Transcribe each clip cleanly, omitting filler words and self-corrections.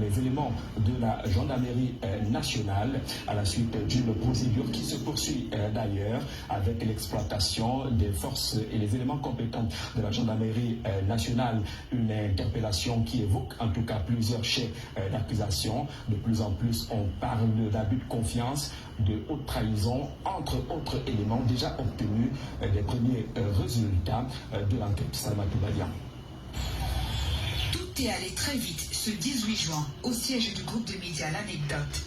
les éléments de la gendarmerie nationale à la suite d'une procédure qui se poursuit d'ailleurs avec l'exploitation des forces et les éléments compétents de la gendarmerie nationale. Une interpellation qui évoque en tout cas plusieurs chefs d'accusation. De plus en plus, on parle d'abus de confiance, de haute trahison, entre autres éléments déjà obtenus des premiers résultats de l'enquête. Salamatou Badian. Tout est allé très vite ce 18 juin au siège du groupe de médias L'Anecdote.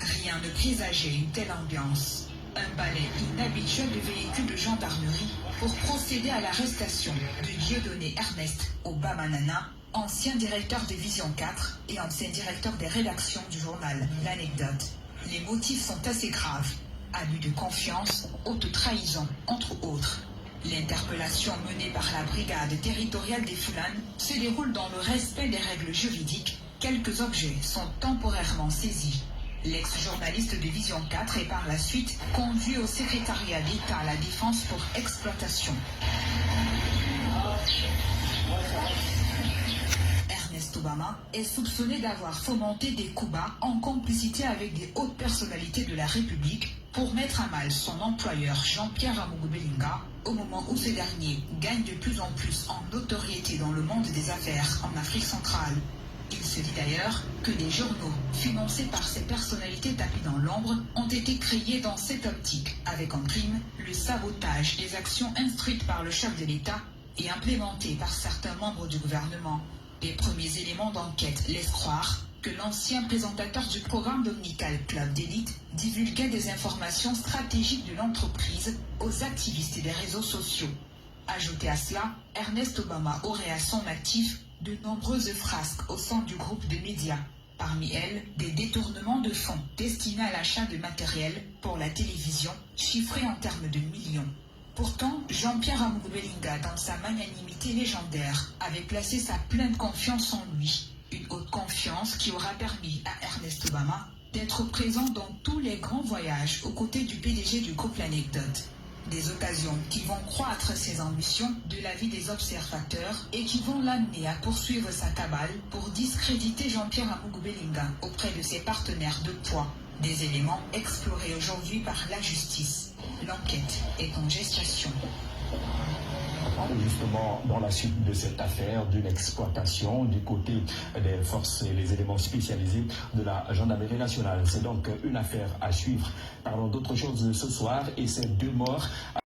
Rien ne présageait une telle ambiance. Un balai inhabituel de véhicules de gendarmerie pour procéder à l'arrestation de Dieudonné Ernest Obamanana, ancien directeur de Vision 4 et ancien directeur des rédactions du journal L'Anecdote. Les motifs sont assez graves. Abus de confiance, haute trahison, entre autres. L'interpellation menée par la brigade territoriale des Fulanes se déroule dans le respect des règles juridiques. Quelques objets sont temporairement saisis. L'ex-journaliste de Vision 4 est par la suite conduit au secrétariat d'État à la défense pour exploitation. Ernest Obama est soupçonné d'avoir fomenté des coups bas en complicité avec des hautes personnalités de la République pour mettre à mal son employeur Jean-Pierre Amougou-Belinga au moment où ce dernier gagne de plus en plus en notoriété dans le monde des affaires en Afrique centrale. Il se dit d'ailleurs que des journaux financés par ces personnalités tapis dans l'ombre ont été créés dans cette optique, avec en prime le sabotage des actions instruites par le chef de l'État et implémentées par certains membres du gouvernement. Les premiers éléments d'enquête laissent croire que l'ancien présentateur du programme dominical Club d'élite divulguait des informations stratégiques de l'entreprise aux activistes des réseaux sociaux. Ajouté à cela, Ernest Obama aurait à son actif de nombreuses frasques au sein du groupe de médias. Parmi elles, des détournements de fonds destinés à l'achat de matériel pour la télévision, chiffrés en termes de millions. Pourtant, Jean-Pierre Amougou-Belinga, dans sa magnanimité légendaire, avait placé sa pleine confiance en lui. Une haute confiance qui aura permis à Ernest Obama d'être présent dans tous les grands voyages aux côtés du PDG du groupe L'Anecdote. Des occasions qui vont croître ses ambitions de l'avis des observateurs et qui vont l'amener à poursuivre sa cabale pour discréditer Jean-Pierre Amougou-Belinga auprès de ses partenaires de poids. Des éléments explorés aujourd'hui par la justice. L'enquête est en gestation. Justement, dans la suite de cette affaire d'une exploitation du côté des forces et les éléments spécialisés de la gendarmerie nationale. C'est donc une affaire à suivre. Parlons d'autre chose ce soir et ces deux morts